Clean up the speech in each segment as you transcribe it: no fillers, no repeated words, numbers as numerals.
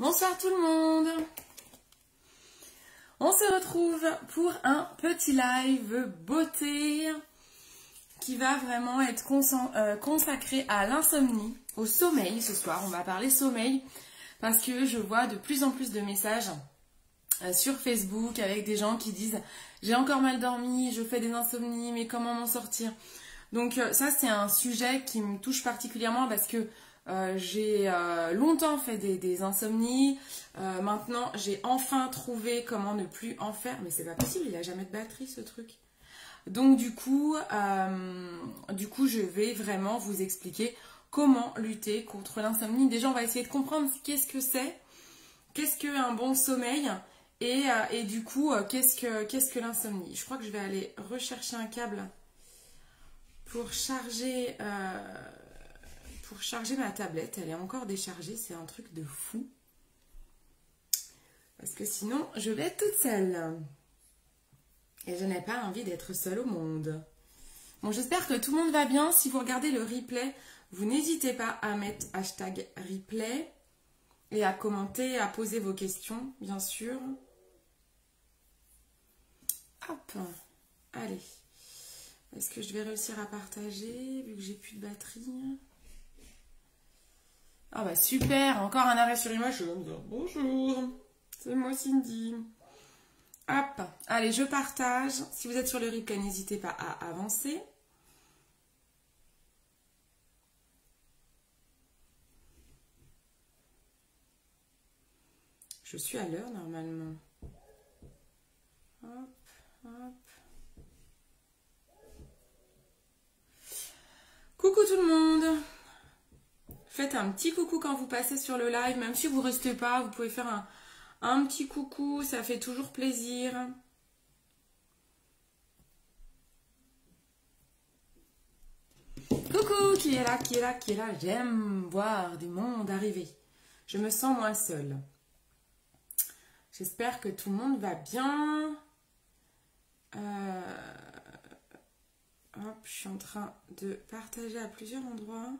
Bonsoir tout le monde. On se retrouve pour un petit live beauté qui va vraiment être consacré à l'insomnie, au sommeil ce soir. On va parler sommeil parce que je vois de plus en plus de messages sur Facebook avec des gens qui disent « J'ai encore mal dormi, je fais des insomnies, mais comment m'en sortir ?» Donc ça c'est un sujet qui me touche particulièrement parce que j'ai longtemps fait des insomnies. Maintenant j'ai enfin trouvé comment ne plus en faire. Mais c'est pas possible, il a jamais de batterie ce truc. Donc du coup je vais vraiment vous expliquer comment lutter contre l'insomnie. Déjà on va essayer de comprendre qu'est-ce que c'est, qu'est-ce qu'un bon sommeil et du coup qu'est-ce que l'insomnie. Je crois que je vais aller rechercher un câble pour charger ma tablette. Elle est encore déchargée, c'est un truc de fou. Parce que sinon, je vais être toute seule. Et je n'ai pas envie d'être seule au monde. Bon, j'espère que tout le monde va bien. Si vous regardez le replay, vous n'hésitez pas à mettre hashtag replay et à commenter, à poser vos questions, bien sûr. Hop, allez. Est-ce que je vais réussir à partager vu que j'ai plus de batterie? Ah bah super, encore un arrêt sur image. Je vais me dire bonjour, c'est moi Cindy. Hop, allez, je partage. Si vous êtes sur le replay, n'hésitez pas à avancer. Je suis à l'heure normalement. Hop, hop. Coucou tout le monde. Faites un petit coucou quand vous passez sur le live, même si vous ne restez pas, vous pouvez faire un petit coucou, ça fait toujours plaisir. Coucou, qui est là, qui est là, qui est là. J'aime voir du monde arriver. Je me sens moins seule. J'espère que tout le monde va bien. Hop, je suis en train de partager à plusieurs endroits.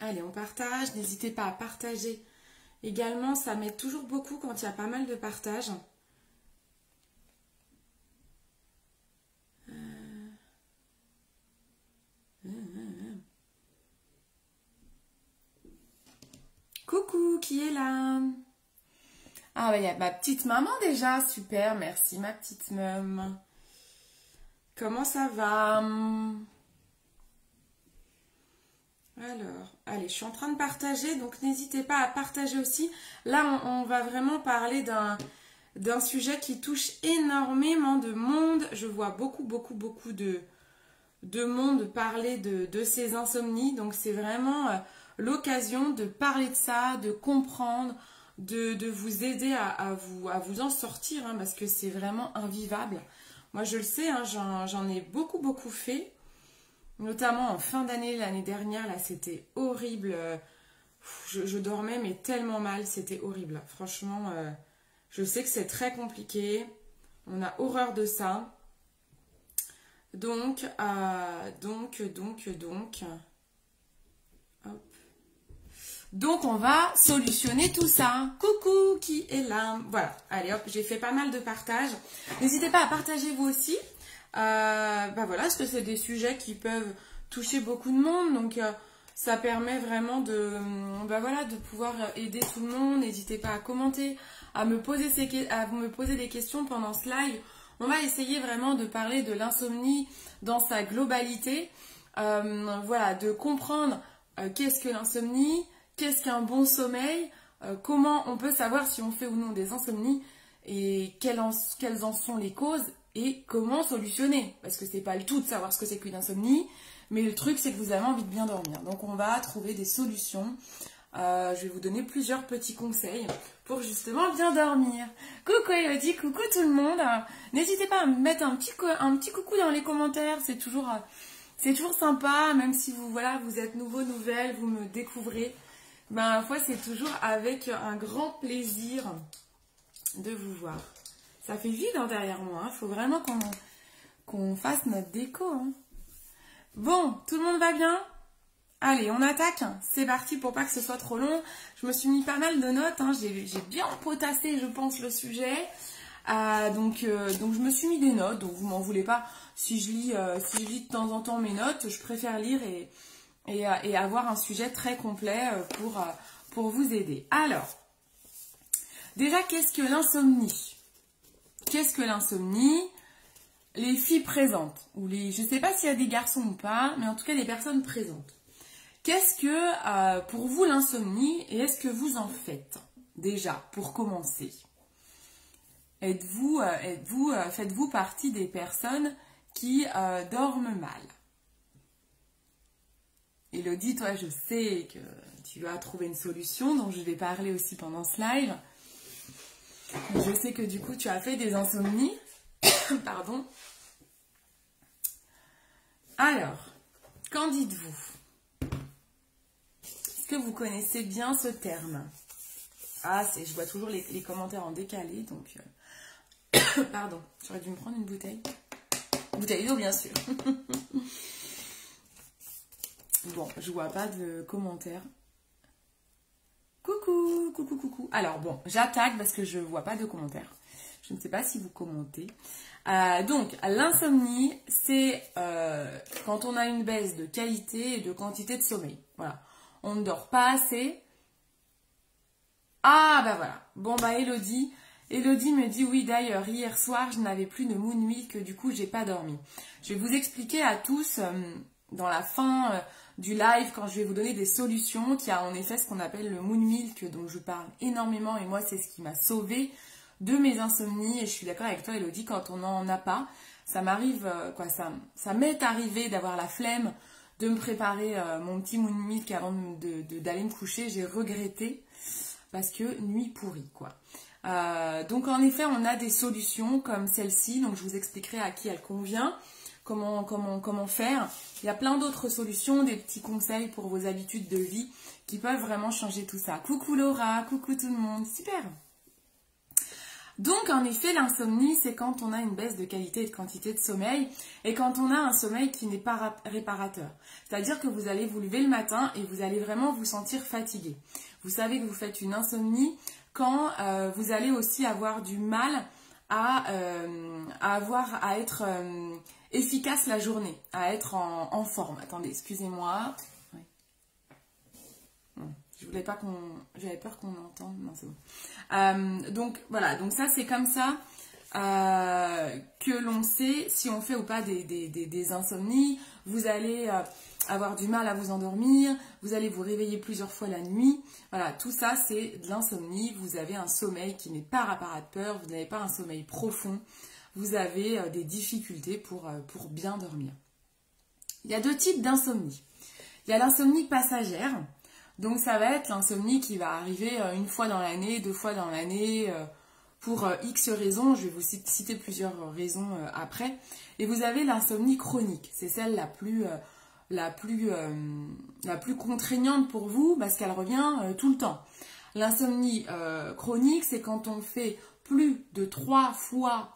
Allez, on partage. N'hésitez pas à partager également. Ça m'aide toujours beaucoup quand il y a pas mal de partage. Coucou, qui est là? Ah, il y a ma petite maman déjà. Super, merci ma petite maman. Comment ça va? Alors, allez, je suis en train de partager, donc n'hésitez pas à partager aussi. Là, on va vraiment parler d'un sujet qui touche énormément de monde. Je vois beaucoup de monde parler de ces insomnies. Donc, c'est vraiment l'occasion de parler de ça, de comprendre, de vous aider à vous en sortir, hein, parce que c'est vraiment invivable. Moi, je le sais, hein, j'en ai beaucoup fait. Notamment en fin d'année, l'année dernière, là, c'était horrible. Je dormais, mais tellement mal, c'était horrible. Franchement, je sais que c'est très compliqué. On a horreur de ça. Donc. Hop. Donc, on va solutionner tout ça. Coucou, qui est là? Voilà, allez hop, j'ai fait pas mal de partages. N'hésitez pas à partager vous aussi. Voilà, parce que c'est des sujets qui peuvent toucher beaucoup de monde, donc ça permet vraiment de pouvoir aider tout le monde. N'hésitez pas à commenter, à me poser des questions pendant ce live. On va essayer vraiment de parler de l'insomnie dans sa globalité, de comprendre qu'est-ce que l'insomnie, qu'est-ce qu'un bon sommeil, comment on peut savoir si on fait ou non des insomnies et quelles en sont les causes et comment solutionner. Parce que c'est pas le tout de savoir ce que c'est qu'une insomnie, mais le truc c'est que vous avez envie de bien dormir. Donc on va trouver des solutions. Je vais vous donner plusieurs petits conseils pour justement bien dormir. Coucou Elodie, coucou tout le monde. N'hésitez pas à me mettre un petit coucou dans les commentaires, c'est toujours sympa, même si vous êtes nouveau, nouvelle, vous me découvrez. À la fois c'est toujours avec un grand plaisir de vous voir. Ça fait vide derrière moi, il faut vraiment qu'on fasse notre déco. Hein. Bon, tout le monde va bien? Allez, on attaque. C'est parti pour pas que ce soit trop long. Je me suis mis pas mal de notes. Hein. J'ai bien potassé, je pense, le sujet. Donc je me suis mis des notes. Donc vous m'en voulez pas. Si je lis de temps en temps mes notes, je préfère lire et avoir un sujet très complet pour vous aider. Alors, déjà, qu'est-ce que l'insomnie? Qu'est-ce que l'insomnie? Les filles présentes, ou je ne sais pas s'il y a des garçons ou pas, mais en tout cas les personnes présentes. Qu'est-ce que pour vous l'insomnie et est-ce que vous en faites? Déjà, pour commencer. Faites-vous partie des personnes qui dorment mal? Elodie, toi, je sais que tu as trouvé une solution dont je vais parler aussi pendant ce live. Je sais que du coup, tu as fait des insomnies. Pardon. Alors, qu'en dites-vous? Est-ce que vous connaissez bien ce terme? Ah, je vois toujours les commentaires en décalé, donc... Pardon, j'aurais dû me prendre une bouteille. Bouteille d'eau, bien sûr. Bon, je vois pas de commentaires. Coucou, coucou, coucou. Alors bon, j'attaque parce que je vois pas de commentaires. Je ne sais pas si vous commentez. Donc, l'insomnie, c'est quand on a une baisse de qualité et de quantité de sommeil. Voilà. On ne dort pas assez. Ah, bah voilà. Bon, bah Elodie me dit, oui, d'ailleurs, hier soir, je n'avais plus de moon milk, du coup, j'ai pas dormi. Je vais vous expliquer à tous, dans la fin du live, quand je vais vous donner des solutions, qu'il y a en effet ce qu'on appelle le moon milk, dont je parle énormément, et moi, c'est ce qui m'a sauvée de mes insomnies. Et je suis d'accord avec toi, Elodie, quand on n'en a pas, ça m'arrive, ça m'est arrivé d'avoir la flemme de me préparer mon petit moon milk avant d'aller me coucher. J'ai regretté, parce que nuit pourrie, quoi. Donc en effet, on a des solutions comme celle-ci, donc je vous expliquerai à qui elle convient, comment faire. Il y a plein d'autres solutions, des petits conseils pour vos habitudes de vie qui peuvent vraiment changer tout ça. Coucou Laura, coucou tout le monde, super. Donc en effet, l'insomnie, c'est quand on a une baisse de qualité et de quantité de sommeil et quand on a un sommeil qui n'est pas réparateur. C'est-à-dire que vous allez vous lever le matin et vous allez vraiment vous sentir fatigué. Vous savez que vous faites une insomnie quand vous allez aussi avoir du mal à être efficace la journée, à être en forme. Attendez, excusez-moi. Ouais. Bon, j'avais peur qu'on entende. Non, c'est bon. Donc voilà, donc ça c'est comme ça que l'on sait si on fait ou pas des insomnies. Vous allez avoir du mal à vous endormir, vous allez vous réveiller plusieurs fois la nuit. Voilà, tout ça c'est de l'insomnie. Vous avez un sommeil qui n'est pas réparateur, vous n'avez pas un sommeil profond, vous avez des difficultés pour bien dormir. Il y a deux types d'insomnie. Il y a l'insomnie passagère, donc ça va être l'insomnie qui va arriver une fois dans l'année, 2 fois dans l'année, pour X raisons. Je vais vous citer plusieurs raisons après. Et vous avez l'insomnie chronique, c'est celle la plus contraignante pour vous parce qu'elle revient tout le temps. L'insomnie chronique, c'est quand on fait plus de 3 fois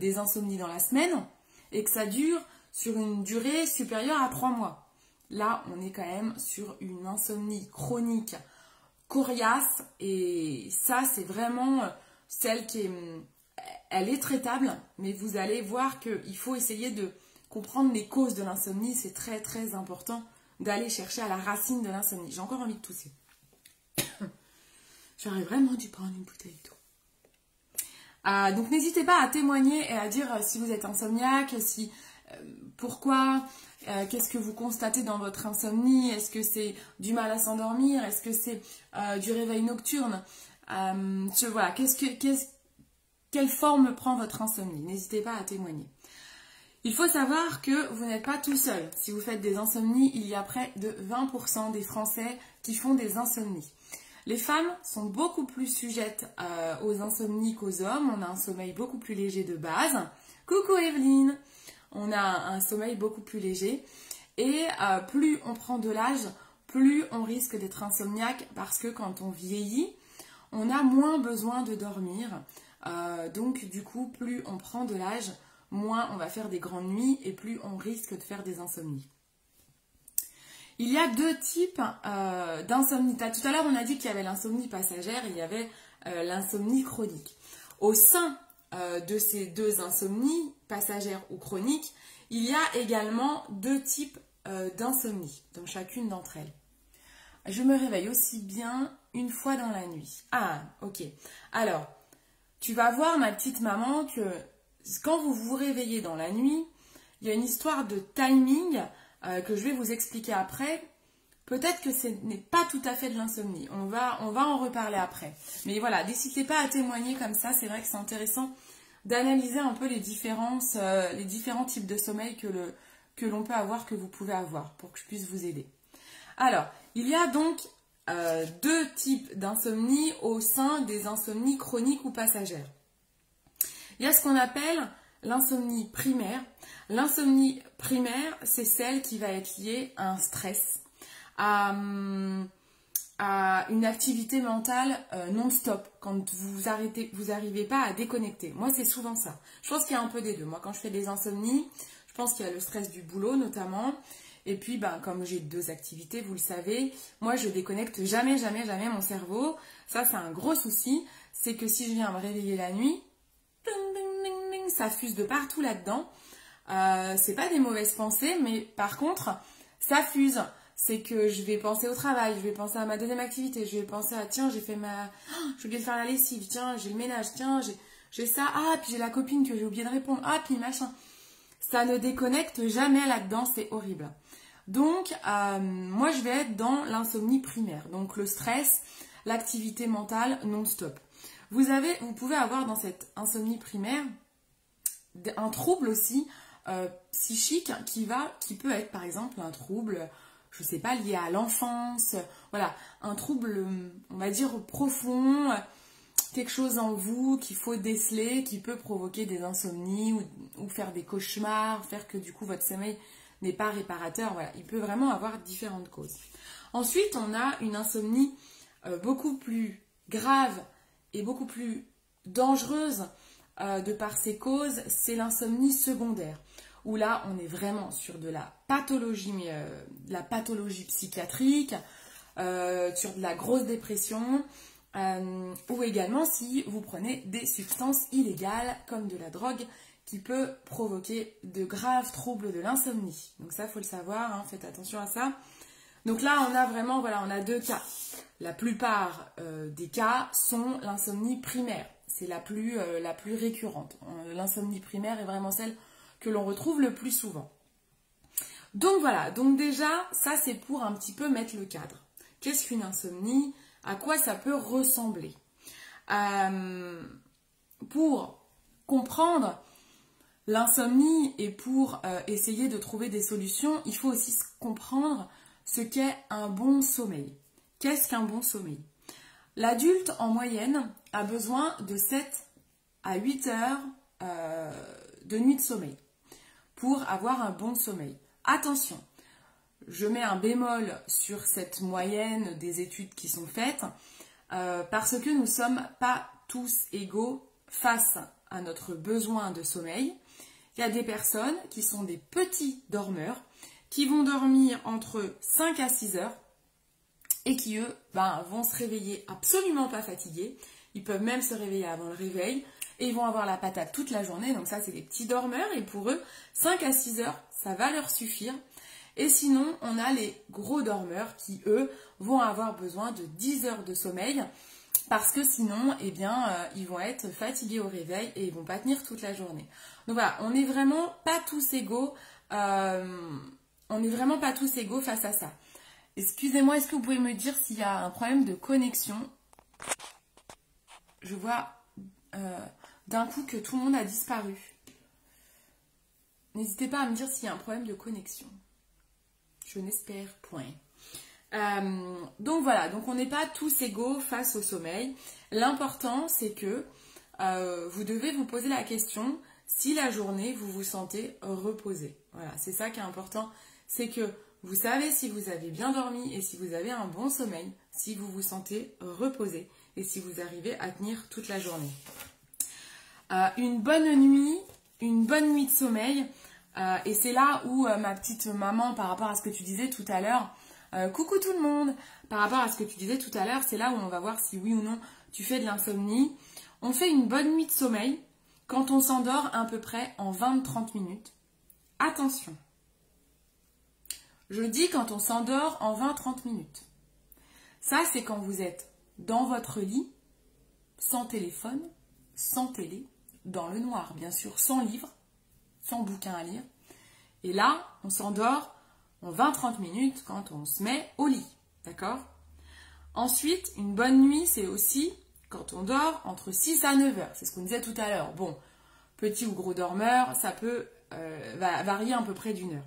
des insomnies dans la semaine et que ça dure sur une durée supérieure à 3 mois. Là, on est quand même sur une insomnie chronique coriace et ça, c'est vraiment celle elle est traitable, mais vous allez voir qu'il faut essayer de comprendre les causes de l'insomnie. C'est très très important d'aller chercher à la racine de l'insomnie. J'ai encore envie de tousser. J'aurais vraiment dû prendre une bouteille d'eau. Donc n'hésitez pas à témoigner et à dire si vous êtes insomniaque, pourquoi, qu'est-ce que vous constatez dans votre insomnie, est-ce que c'est du mal à s'endormir, est-ce que c'est du réveil nocturne, voilà, quelle forme prend votre insomnie, n'hésitez pas à témoigner. Il faut savoir que vous n'êtes pas tout seul. Si vous faites des insomnies, il y a près de 20% des Français qui font des insomnies. Les femmes sont beaucoup plus sujettes aux insomnies qu'aux hommes. On a un sommeil beaucoup plus léger de base. Coucou Evelyne! On a un sommeil beaucoup plus léger. Et plus on prend de l'âge, plus on risque d'être insomniaque parce que quand on vieillit, on a moins besoin de dormir. Donc du coup, plus on prend de l'âge, moins on va faire des grandes nuits et plus on risque de faire des insomnies. Il y a deux types d'insomnie. Tout à l'heure, on a dit qu'il y avait l'insomnie passagère et il y avait l'insomnie chronique. Au sein de ces deux insomnies, passagères ou chroniques, il y a également deux types d'insomnie dans chacune d'entre elles. Je me réveille aussi bien une fois dans la nuit. Ah, ok. Alors, tu vas voir, ma petite maman, que quand vous vous réveillez dans la nuit, il y a une histoire de timing que je vais vous expliquer après. Peut-être que ce n'est pas tout à fait de l'insomnie. On va en reparler après. Mais voilà, n'hésitez pas à témoigner comme ça. C'est vrai que c'est intéressant d'analyser un peu les différents types de sommeil que l'on peut avoir, que vous pouvez avoir, pour que je puisse vous aider. Alors, il y a donc deux types d'insomnie au sein des insomnies chroniques ou passagères. Il y a ce qu'on appelle l'insomnie primaire. L'insomnie primaire, c'est celle qui va être liée à un stress, à une activité mentale non-stop, quand vous n'arrivez pas à déconnecter. Moi, c'est souvent ça. Je pense qu'il y a un peu des deux. Moi, quand je fais des insomnies, je pense qu'il y a le stress du boulot notamment. Et puis, comme j'ai deux activités, vous le savez, moi, je déconnecte jamais mon cerveau. Ça, c'est un gros souci. C'est que si je viens me réveiller la nuit, ça fuse de partout là-dedans. C'est pas des mauvaises pensées, mais par contre, ça fuse. C'est que je vais penser au travail, je vais penser à ma deuxième activité, je vais penser à tiens, j'ai oublié de faire la lessive, tiens, j'ai le ménage, tiens, j'ai ça, ah, puis j'ai la copine que j'ai oublié de répondre, ah, puis machin. Ça ne déconnecte jamais là-dedans, c'est horrible. Donc, moi, je vais être dans l'insomnie primaire, donc le stress, l'activité mentale non-stop. Vous pouvez avoir dans cette insomnie primaire un trouble aussi psychique qui peut être par exemple un trouble, je sais pas, lié à l'enfance, voilà, un trouble, on va dire, profond, quelque chose en vous qu'il faut déceler, qui peut provoquer des insomnies ou faire des cauchemars, faire que du coup votre sommeil n'est pas réparateur, voilà, il peut vraiment avoir différentes causes. Ensuite, on a une insomnie beaucoup plus grave et beaucoup plus dangereuse de par ses causes, c'est l'insomnie secondaire, où là on est vraiment sur de la pathologie, de la pathologie psychiatrique, sur de la grosse dépression, ou également si vous prenez des substances illégales comme de la drogue qui peut provoquer de graves troubles de l'insomnie. Donc ça, il faut le savoir, hein, faites attention à ça. Donc là, on a vraiment, voilà, on a deux cas. La plupart des cas sont l'insomnie primaire. C'est la plus récurrente. L'insomnie primaire est vraiment celle que l'on retrouve le plus souvent. Donc voilà, donc déjà, ça c'est pour un petit peu mettre le cadre. Qu'est-ce qu'une insomnie? À quoi ça peut ressembler? Pour comprendre l'insomnie et pour essayer de trouver des solutions, il faut aussi comprendre ce qu'est un bon sommeil. Qu'est-ce qu'un bon sommeil? L'adulte, en moyenne, a besoin de 7 à 8 heures de nuit de sommeil pour avoir un bon sommeil. Attention, je mets un bémol sur cette moyenne des études qui sont faites parce que nous ne sommes pas tous égaux face à notre besoin de sommeil. Il y a des personnes qui sont des petits dormeurs qui vont dormir entre 5 à 6 heures et qui, eux, vont se réveiller absolument pas fatigués. Ils peuvent même se réveiller avant le réveil et ils vont avoir la patate toute la journée. Donc ça, c'est des petits dormeurs et pour eux, 5 à 6 heures, ça va leur suffire. Et sinon, on a les gros dormeurs qui, eux, vont avoir besoin de 10 heures de sommeil parce que sinon, eh bien, ils vont être fatigués au réveil et ils vont pas tenir toute la journée. Donc voilà, on n'est vraiment pas tous égaux. On n'est vraiment pas tous égaux face à ça. Excusez-moi, est-ce que vous pouvez me dire s'il y a un problème de connexion? Je vois d'un coup que tout le monde a disparu. N'hésitez pas à me dire s'il y a un problème de connexion. Je n'espère point. Donc voilà, donc on n'est pas tous égaux face au sommeil. L'important, c'est que vous devez vous poser la question si la journée, vous vous sentez reposé. Voilà, c'est ça qui est important. C'est que vous savez si vous avez bien dormi et si vous avez un bon sommeil, si vous vous sentez reposé et si vous arrivez à tenir toute la journée. Une bonne nuit de sommeil, Et c'est là où ma petite maman, par rapport à ce que tu disais tout à l'heure, coucou tout le monde, par rapport à ce que tu disais tout à l'heure, c'est là où on va voir si oui ou non tu fais de l'insomnie. On fait une bonne nuit de sommeil quand on s'endort à peu près en 20-30 minutes. Attention, je dis quand on s'endort en 20-30 minutes. Ça, c'est quand vous êtes dans votre lit, sans téléphone, sans télé, dans le noir, bien sûr, sans livre, sans bouquin à lire. Et là, on s'endort en 20-30 minutes quand on se met au lit. D'accord? Ensuite, une bonne nuit, c'est aussi quand on dort entre 6 à 9 heures. C'est ce qu'on disait tout à l'heure. Bon, petit ou gros dormeur, ça peut varier à peu près d'1 heure.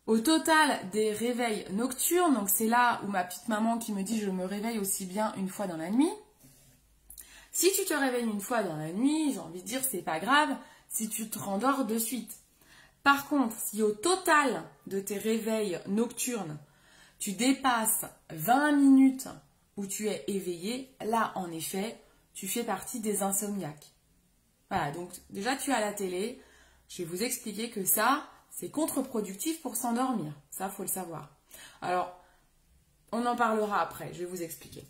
Au total des réveils nocturnes, donc c'est là où ma petite maman qui me dit je me réveille aussi bien une fois dans la nuit. Si tu te réveilles une fois dans la nuit, j'ai envie de dire c'est pas grave si tu te rendors de suite. Par contre, si au total de tes réveils nocturnes, tu dépasses 20 minutes où tu es éveillé, là en effet, tu fais partie des insomniaques. Voilà, donc déjà tu as la télé, je vais vous expliquer que ça, c'est contre-productif pour s'endormir. Ça, il faut le savoir. Alors, on en parlera après, je vais vous expliquer.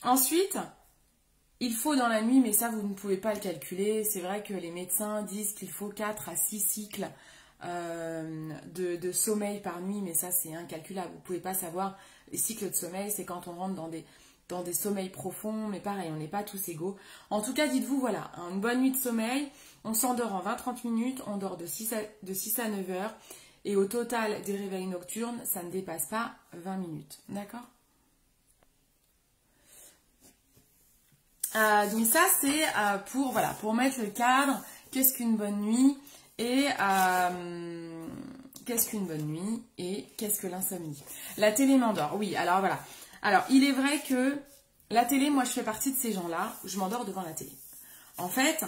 Ensuite, il faut dans la nuit, mais ça, vous ne pouvez pas le calculer. C'est vrai que les médecins disent qu'il faut 4 à 6 cycles de sommeil par nuit, mais ça, c'est incalculable. Vous ne pouvez pas savoir. Les cycles de sommeil, c'est quand on rentre dans des sommeils profonds, mais pareil, on n'est pas tous égaux. En tout cas, dites-vous, voilà, une bonne nuit de sommeil, on s'endort en 20-30 minutes, on dort de 6 à 9 heures, et au total des réveils nocturnes, ça ne dépasse pas 20 minutes. D'accord? Donc ça, c'est pour mettre le cadre, qu'est-ce qu'une bonne nuit, et qu'est-ce qu'une bonne nuit, et qu'est-ce que l'insomnie. La télé m'endort, oui, alors voilà. Alors, il est vrai que la télé, moi, je fais partie de ces gens-là, je m'endors devant la télé. En fait,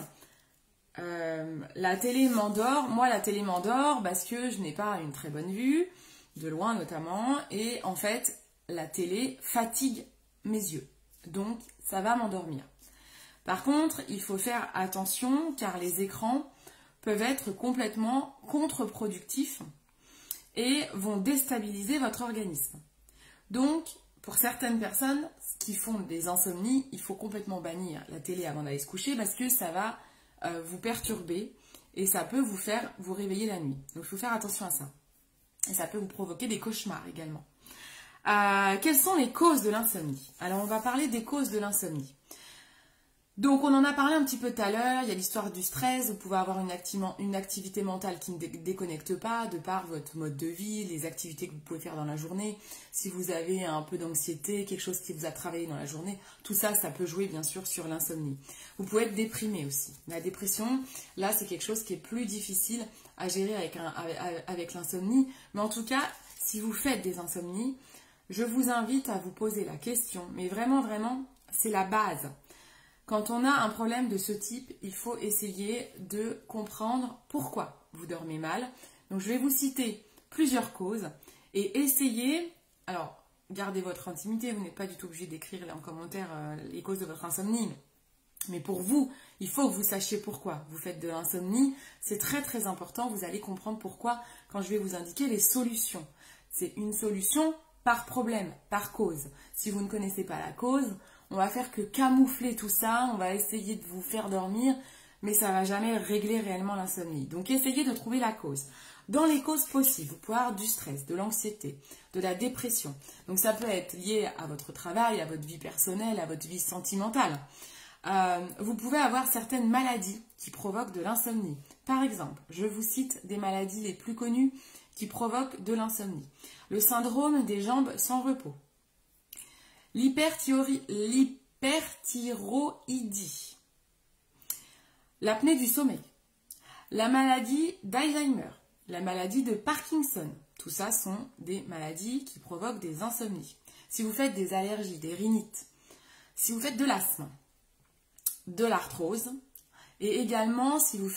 la télé m'endort, moi, la télé m'endort parce que je n'ai pas une très bonne vue, de loin notamment, et en fait, la télé fatigue mes yeux. Donc, ça va m'endormir. Par contre, il faut faire attention car les écrans peuvent être complètement contre-productifs et vont déstabiliser votre organisme. Donc, pour certaines personnes qui font des insomnies, il faut complètement bannir la télé avant d'aller se coucher parce que ça va vous perturber et ça peut vous faire vous réveiller la nuit. Donc, il faut faire attention à ça. Et ça peut vous provoquer des cauchemars également. Quelles sont les causes de l'insomnie? Alors, on va parler des causes de l'insomnie. Donc, on en a parlé un petit peu tout à l'heure, il y a l'histoire du stress, vous pouvez avoir une activité mentale qui ne déconnecte pas de par votre mode de vie, les activités que vous pouvez faire dans la journée. Si vous avez un peu d'anxiété, quelque chose qui vous a travaillé dans la journée, tout ça, ça peut jouer bien sûr sur l'insomnie. Vous pouvez être déprimé aussi. La dépression, là, c'est quelque chose qui est plus difficile à gérer avec l'insomnie. Mais en tout cas, si vous faites des insomnies, je vous invite à vous poser la question. Mais vraiment, vraiment, c'est la base. Quand on a un problème de ce type, il faut essayer de comprendre pourquoi vous dormez mal. Donc, je vais vous citer plusieurs causes et essayez, alors, gardez votre intimité, vous n'êtes pas du tout obligé d'écrire en commentaire les causes de votre insomnie. Mais pour vous, il faut que vous sachiez pourquoi vous faites de l'insomnie. C'est très très important, vous allez comprendre pourquoi quand je vais vous indiquer les solutions. C'est une solution par problème, par cause. Si vous ne connaissez pas la cause, on va faire que camoufler tout ça, on va essayer de vous faire dormir, mais ça ne va jamais régler réellement l'insomnie. Donc essayez de trouver la cause. Dans les causes possibles, vous pouvez avoir du stress, de l'anxiété, de la dépression. Donc ça peut être lié à votre travail, à votre vie personnelle, à votre vie sentimentale. Vous pouvez avoir certaines maladies qui provoquent de l'insomnie. Par exemple, je vous cite des maladies les plus connues qui provoquent de l'insomnie. Le syndrome des jambes sans repos. L'hyperthyroïdie, l'apnée du sommeil, la maladie d'Alzheimer, la maladie de Parkinson. Tout ça sont des maladies qui provoquent des insomnies. Si vous faites des allergies, des rhinites, si vous faites de l'asthme, de l'arthrose, et également si vous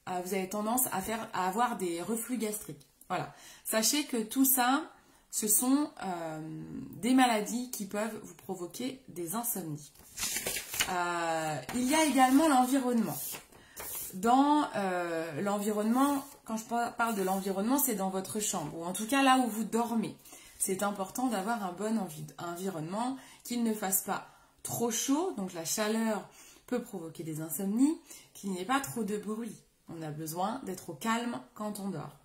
avez tendance à avoir des reflux gastriques. Voilà. Sachez que tout ça, ce sont des maladies qui peuvent vous provoquer des insomnies. Il y a également l'environnement. dans l'environnement, quand je parle de l'environnement, c'est dans votre chambre, ou en tout cas là où vous dormez. C'est important d'avoir un bon environnement, qu'il ne fasse pas trop chaud, donc la chaleur peut provoquer des insomnies, qu'il n'y ait pas trop de bruit. On a besoin d'être au calme quand on dort.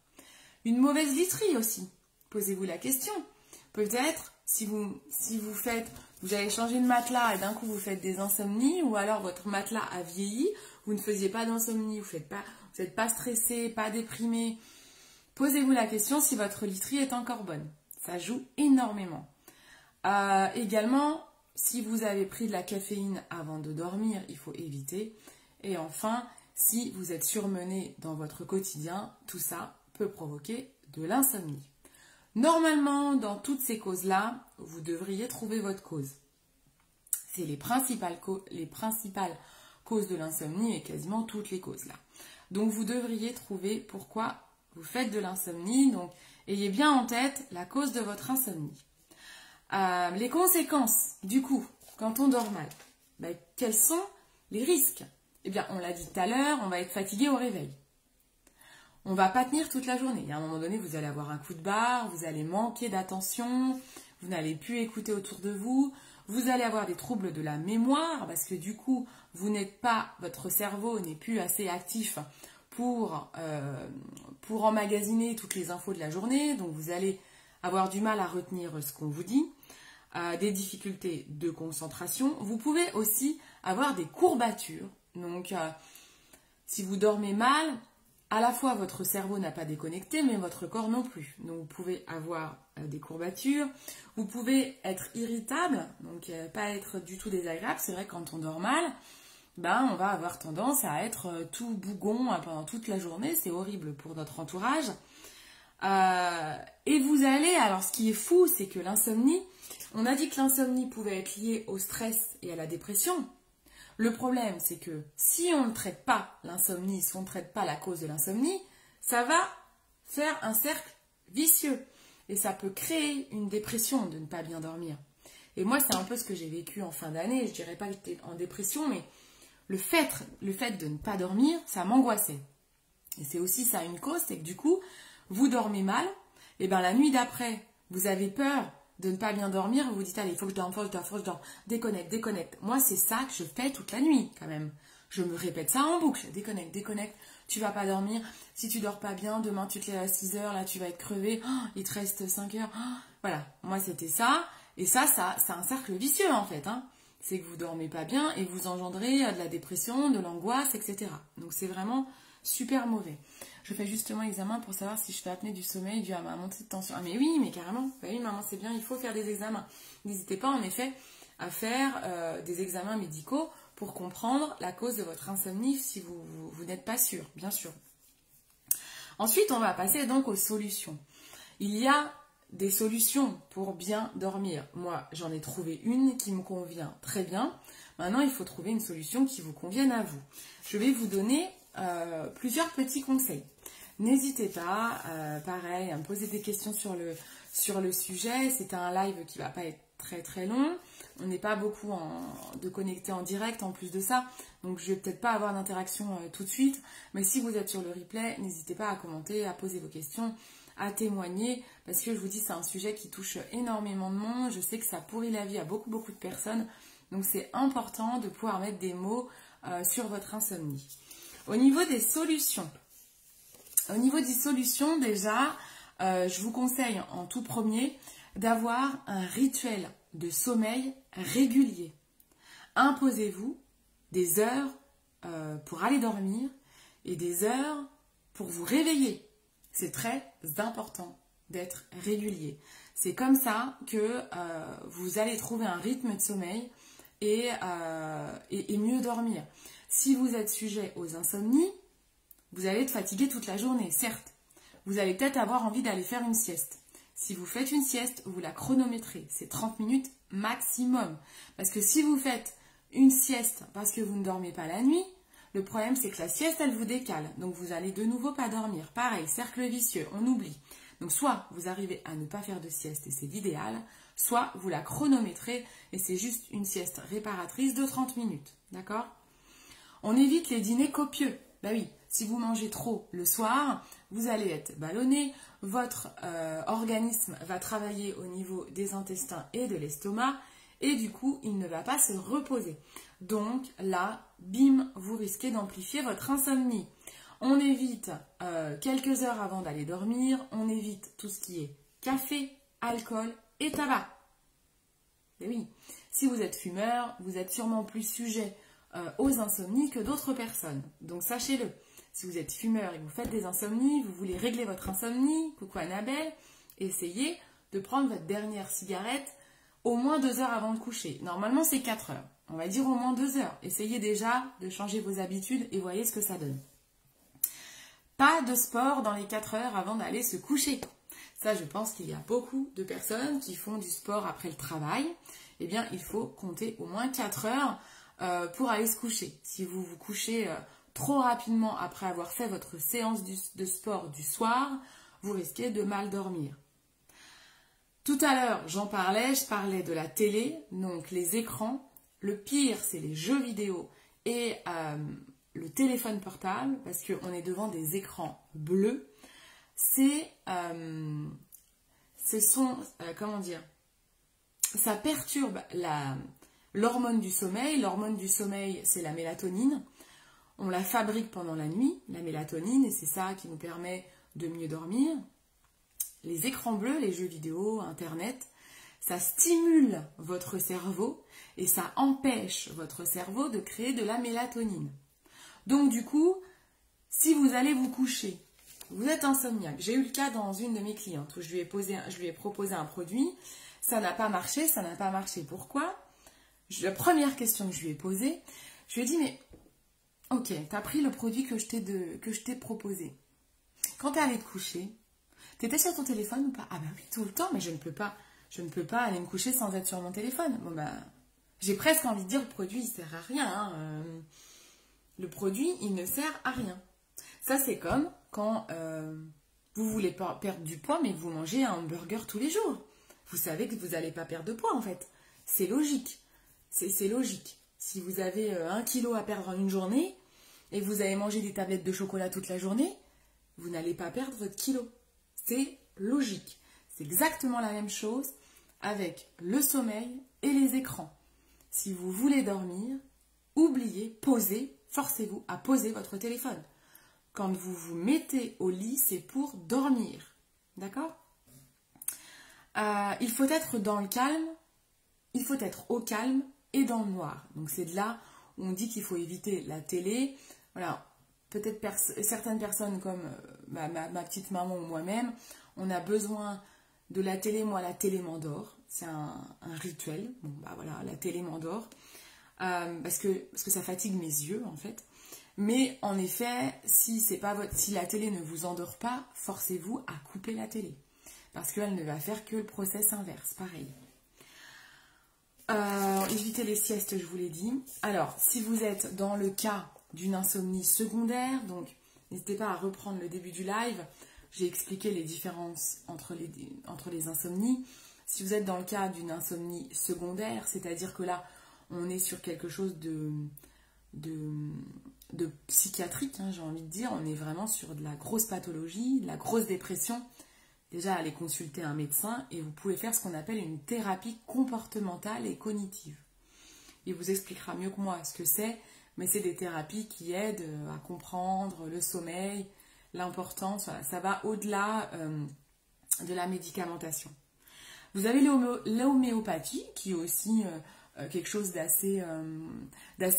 Une mauvaise literie aussi, posez-vous la question. Peut-être, si vous avez changé de matelas et d'un coup vous faites des insomnies, ou alors votre matelas a vieilli, vous ne faisiez pas d'insomnie, vous n'êtes pas stressé, pas déprimé. Posez-vous la question si votre literie est encore bonne. Ça joue énormément. Également, si vous avez pris de la caféine avant de dormir, il faut éviter. Et enfin, si vous êtes surmené dans votre quotidien, tout ça peut provoquer de l'insomnie. Normalement, dans toutes ces causes-là, vous devriez trouver votre cause. C'est les principales causes de l'insomnie et quasiment toutes les causes là. Donc vous devriez trouver pourquoi vous faites de l'insomnie. Donc ayez bien en tête la cause de votre insomnie. Les conséquences, du coup, quand on dort mal, quels sont les risques? Eh bien, on l'a dit tout à l'heure, on va être fatigué au réveil. On ne va pas tenir toute la journée. Et à un moment donné, vous allez avoir un coup de barre, vous allez manquer d'attention, vous n'allez plus écouter autour de vous, vous allez avoir des troubles de la mémoire, parce que du coup, votre cerveau n'est plus assez actif pour emmagasiner toutes les infos de la journée, donc vous allez avoir du mal à retenir ce qu'on vous dit, des difficultés de concentration. Vous pouvez aussi avoir des courbatures. Donc, si vous dormez mal, à la fois votre cerveau n'a pas déconnecté, mais votre corps non plus. Donc, vous pouvez avoir des courbatures. Vous pouvez être irritable, donc pas être du tout désagréable. C'est vrai que quand on dort mal, on va avoir tendance à être tout bougon pendant toute la journée. C'est horrible pour notre entourage. Et vous allez, alors ce qui est fou, c'est que l'insomnie, on a dit que l'insomnie pouvait être liée au stress et à la dépression. Le problème, c'est que si on ne traite pas l'insomnie, si on ne traite pas la cause de l'insomnie, ça va faire un cercle vicieux. Et ça peut créer une dépression de ne pas bien dormir. Et moi, c'est un peu ce que j'ai vécu en fin d'année. Je dirais pas que j'étais en dépression, mais le fait de ne pas dormir, ça m'angoissait. Et c'est aussi ça une cause, c'est que du coup, vous dormez mal, et la nuit d'après, vous avez peur de ne pas bien dormir, vous vous dites, allez, il faut que je dorme, déconnecte. Moi, c'est ça que je fais toute la nuit, quand même. Je me répète ça en boucle, déconnecte, tu vas pas dormir. Si tu dors pas bien, demain tu te lèves à 6 heures, là tu vas être crevé, il te reste 5 heures. Voilà, moi c'était ça. Et ça c'est un cercle vicieux en fait. C'est que vous dormez pas bien et vous engendrez de la dépression, de l'angoisse, etc. Donc c'est vraiment super mauvais. Je fais justement l'examen pour savoir si je fais apnée du sommeil dû à ma montée de tension. Ah mais oui, mais carrément. Oui maman, c'est bien, il faut faire des examens. N'hésitez pas en effet à faire des examens médicaux pour comprendre la cause de votre insomnie si vous n'êtes pas sûr, bien sûr. Ensuite, on va passer donc aux solutions. Il y a des solutions pour bien dormir. Moi, j'en ai trouvé une qui me convient très bien. Maintenant, il faut trouver une solution qui vous convienne à vous. Je vais vous donner plusieurs petits conseils. N'hésitez pas, pareil, à me poser des questions sur le sujet. C'est un live qui ne va pas être très très long. On n'est pas beaucoup de connectés en direct en plus de ça. Donc je ne vais peut-être pas avoir d'interaction tout de suite. Mais si vous êtes sur le replay, n'hésitez pas à commenter, à poser vos questions, à témoigner. Parce que je vous dis, c'est un sujet qui touche énormément de monde. Je sais que ça pourrit la vie à beaucoup de personnes. Donc c'est important de pouvoir mettre des mots sur votre insomnie. Au niveau des solutions, déjà, je vous conseille en tout premier d'avoir un rituel de sommeil régulier. Imposez-vous des heures pour aller dormir et des heures pour vous réveiller. C'est très important d'être régulier. C'est comme ça que vous allez trouver un rythme de sommeil et mieux dormir. Si vous êtes sujet aux insomnies, vous allez être fatigué toute la journée, certes. Vous allez peut-être avoir envie d'aller faire une sieste. Si vous faites une sieste, vous la chronométrez. C'est 30 minutes maximum. Parce que si vous faites une sieste parce que vous ne dormez pas la nuit, le problème c'est que la sieste, elle vous décale. Donc vous allez de nouveau pas dormir. Pareil, cercle vicieux, on oublie. Donc soit vous arrivez à ne pas faire de sieste et c'est l'idéal, soit vous la chronométrez et c'est juste une sieste réparatrice de 30 minutes. D'accord ? On évite les dîners copieux. Bah oui, si vous mangez trop le soir, vous allez être ballonné, votre organisme va travailler au niveau des intestins et de l'estomac, et du coup, il ne va pas se reposer. Donc là, bim, vous risquez d'amplifier votre insomnie. On évite quelques heures avant d'aller dormir, on évite tout ce qui est café, alcool et tabac. Et oui, si vous êtes fumeur, vous êtes sûrement plus sujet aux insomnies que d'autres personnes. Donc sachez-le, si vous êtes fumeur et que vous faites des insomnies, vous voulez régler votre insomnie, coucou Annabelle, essayez de prendre votre dernière cigarette au moins 2 heures avant de coucher. Normalement, c'est 4 heures. On va dire au moins 2 heures. Essayez déjà de changer vos habitudes et voyez ce que ça donne. Pas de sport dans les 4 heures avant d'aller se coucher. Ça, je pense qu'il y a beaucoup de personnes qui font du sport après le travail. Eh bien, il faut compter au moins 4 heures pour aller se coucher. Si vous vous couchez trop rapidement après avoir fait votre séance de sport du soir, vous risquez de mal dormir. Tout à l'heure, je parlais de la télé, donc les écrans. Le pire, c'est les jeux vidéo et le téléphone portable, parce qu'on est devant des écrans bleus. Comment dire, ça perturbe l'hormone du sommeil. L'hormone du sommeil, c'est la mélatonine. On la fabrique pendant la nuit, la mélatonine, et c'est ça qui nous permet de mieux dormir. Les écrans bleus, les jeux vidéo, Internet, ça stimule votre cerveau et ça empêche votre cerveau de créer de la mélatonine. Donc du coup, si vous allez vous coucher, vous êtes insomniaque. J'ai eu le cas dans une de mes clientes où je lui ai proposé un produit, ça n'a pas marché, Pourquoi? La première question que je lui ai posée, je lui ai dit, mais ok, tu as pris le produit que je t'ai proposé. Quand tu es allé te coucher, tu étais sur ton téléphone ou pas? Ah bah oui, tout le temps, mais je ne peux pas aller me coucher sans être sur mon téléphone. Bon bah, j'ai presque envie de dire, le produit, il sert à rien. Hein. Le produit, il ne sert à rien. Ça, c'est comme quand vous voulez perdre du poids, mais vous mangez un hamburger tous les jours. Vous savez que vous n'allez pas perdre de poids, en fait. C'est logique. C'est logique. Si vous avez 1 kilo à perdre en une journée, et que vous avez mangé des tablettes de chocolat toute la journée, vous n'allez pas perdre votre kilo. C'est logique. C'est exactement la même chose avec le sommeil et les écrans. Si vous voulez dormir, forcez-vous à poser votre téléphone. Quand vous vous mettez au lit, c'est pour dormir. D'accord ? Il faut être dans le calme, il faut être au calme et dans le noir. Donc c'est de là où on dit qu'il faut éviter la télé. Voilà. Peut-être certaines personnes comme ma petite maman ou moi-même, on a besoin de la télé. Moi, la télé m'endort. C'est un rituel. Bon, bah voilà, la télé m'endort. Parce que ça fatigue mes yeux, en fait. Mais en effet, si la télé ne vous endort pas, forcez-vous à couper la télé. Parce qu'elle ne va faire que le process inverse. Pareil. Éviter les siestes, je vous l'ai dit. Alors, si vous êtes dans le cas d'une insomnie secondaire, donc n'hésitez pas à reprendre le début du live, j'ai expliqué les différences entre les insomnies. Si vous êtes dans le cas d'une insomnie secondaire, c'est-à-dire que là on est sur quelque chose de psychiatrique, hein, j'ai envie de dire, on est vraiment sur de la grosse pathologie, de la grosse dépression, déjà allez consulter un médecin et vous pouvez faire ce qu'on appelle une thérapie comportementale et cognitive. Il vous expliquera mieux que moi ce que c'est, mais c'est des thérapies qui aident à comprendre le sommeil, l'importance, voilà, ça va au-delà de la médicamentation. Vous avez l'homéopathie qui est aussi quelque chose d'assez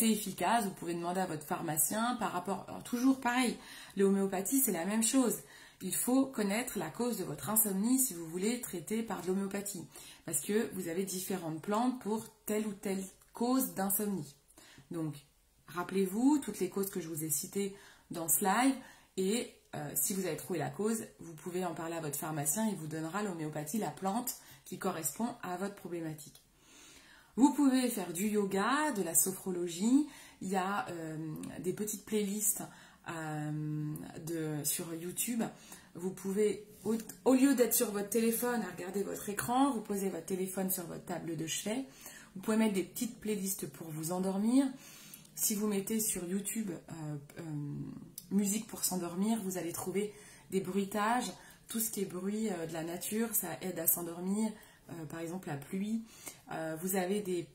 efficace. Vous pouvez demander à votre pharmacien par rapport... Alors, toujours pareil, l'homéopathie c'est la même chose. Il faut connaître la cause de votre insomnie si vous voulez traiter par de l'homéopathie. Parce que vous avez différentes plantes pour telle ou telle cause d'insomnie. Donc, rappelez-vous toutes les causes que je vous ai citées dans ce live et si vous avez trouvé la cause, vous pouvez en parler à votre pharmacien, il vous donnera l'homéopathie, la plante qui correspond à votre problématique. Vous pouvez faire du yoga, de la sophrologie, il y a des petites playlists sur YouTube. Vous pouvez, au lieu d'être sur votre téléphone à regarder votre écran, vous posez votre téléphone sur votre table de chevet. Vous pouvez mettre des petites playlists pour vous endormir. si vous mettez sur YouTube musique pour s'endormir, vous allez trouver des bruitages, tout ce qui est bruit de la nature, ça aide à s'endormir, par exemple la pluie. Vous avez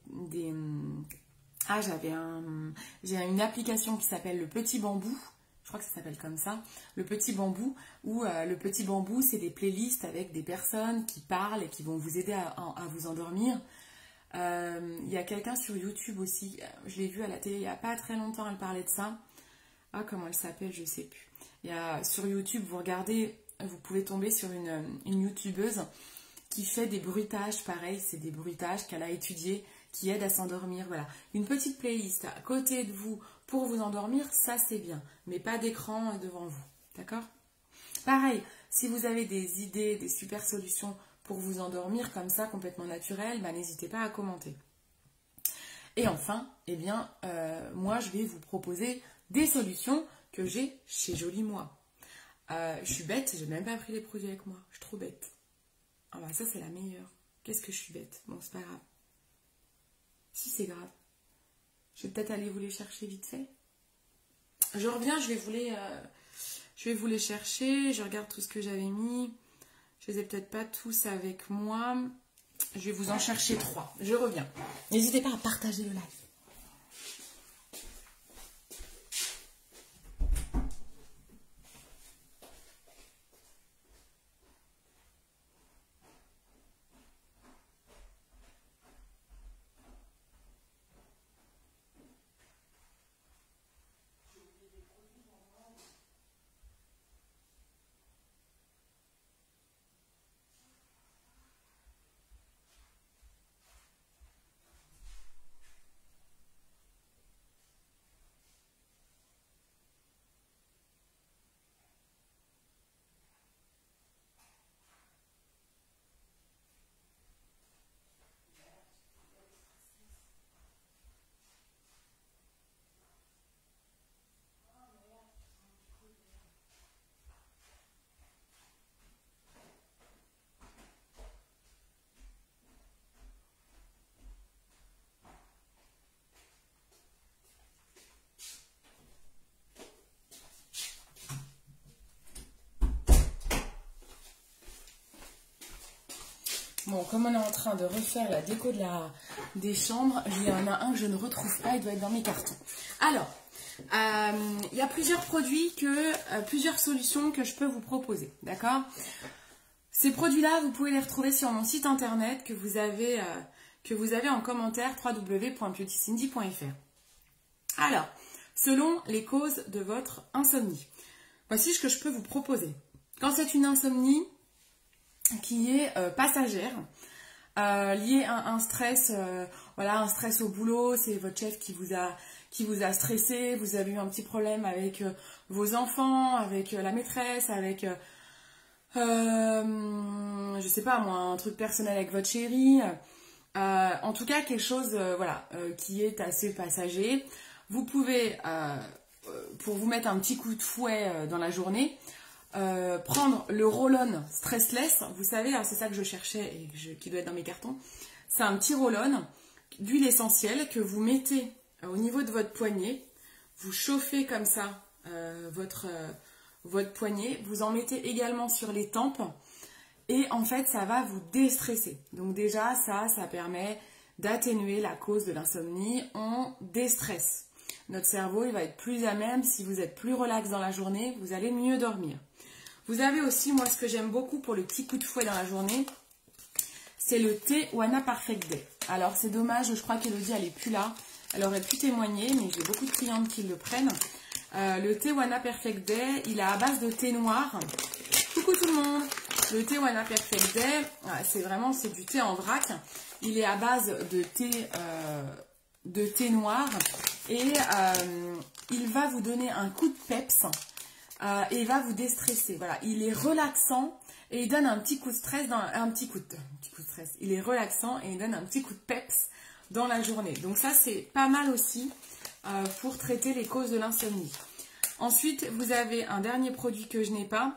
j'ai une application qui s'appelle le Petit Bambou, je crois que ça s'appelle comme ça, le Petit Bambou, où le Petit Bambou, c'est des playlists avec des personnes qui parlent et qui vont vous aider à vous endormir. Il y a quelqu'un sur YouTube aussi, je l'ai vu à la télé il n'y a pas très longtemps, elle parlait de ça. Ah, comment elle s'appelle, je sais plus. Sur YouTube, vous regardez, vous pouvez tomber sur une youtubeuse qui fait des bruitages, pareil, c'est des bruitages qu'elle a étudiés, qui aident à s'endormir, voilà. Une petite playlist à côté de vous pour vous endormir, ça c'est bien, mais pas d'écran devant vous, d'accord? Pareil, si vous avez des idées, des super solutions pour vous endormir comme ça, complètement naturelles, bah, n'hésitez pas à commenter. Et enfin, eh bien, moi je vais vous proposer des solutions que j'ai chez Jolie Moi. Je suis bête, j'ai même pas pris les produits avec moi, je suis trop bête. Ah bah ça c'est la meilleure. Qu'est-ce que je suis bête? Bon, c'est pas grave. Si, c'est grave. Je vais peut-être aller vous les chercher vite fait. Je reviens, je vais vous les chercher. Je regarde tout ce que j'avais mis. Je les ai peut-être pas tous avec moi. Je vais vous en chercher 3. Je reviens. N'hésitez pas à partager le live. Bon, comme on est en train de refaire la déco des chambres, il y en a un que je ne retrouve pas, il doit être dans mes cartons. Alors, il y a plusieurs produits, plusieurs solutions que je peux vous proposer, d'accord? Ces produits-là, vous pouvez les retrouver sur mon site internet que vous avez en commentaire www.beautycindy.fr. Alors, selon les causes de votre insomnie, voici ce que je peux vous proposer. Quand c'est une insomnie qui est passagère, liée à un stress, voilà, un stress au boulot, c'est votre chef qui vous a stressé, vous avez eu un petit problème avec vos enfants, avec la maîtresse, avec, je sais pas moi, un truc personnel avec votre chéri, en tout cas quelque chose, voilà, qui est assez passager. Vous pouvez, pour vous mettre un petit coup de fouet dans la journée, prendre le roll-on stressless, vous savez, c'est ça que je cherchais et qui doit être dans mes cartons. C'est un petit roll-on d'huile essentielle que vous mettez au niveau de votre poignet, vous chauffez comme ça votre poignet, vous en mettez également sur les tempes et en fait ça va vous déstresser. Donc déjà ça permet d'atténuer la cause de l'insomnie, on déstresse. Notre cerveau il va être plus à même, si vous êtes plus relax dans la journée, vous allez mieux dormir. Vous avez aussi, moi, ce que j'aime beaucoup pour le petit coup de fouet dans la journée, c'est le thé Wana Perfect Day. Alors, c'est dommage, je crois qu'Elodie, elle n'est plus là. Elle aurait pu témoigner, mais j'ai beaucoup de clientes qui le prennent. Le thé Wana Perfect Day, il est à base de thé noir. Coucou tout le monde! Le thé Wana Perfect Day, c'est du thé en vrac. Il est à base de thé noir. Et il va vous donner un coup de peps. Et il va vous déstresser. Voilà, il est relaxant et il donne un petit coup de stress, Il est relaxant et il donne un petit coup de peps dans la journée. Donc ça, c'est pas mal aussi pour traiter les causes de l'insomnie. Ensuite, vous avez un dernier produit que je n'ai pas.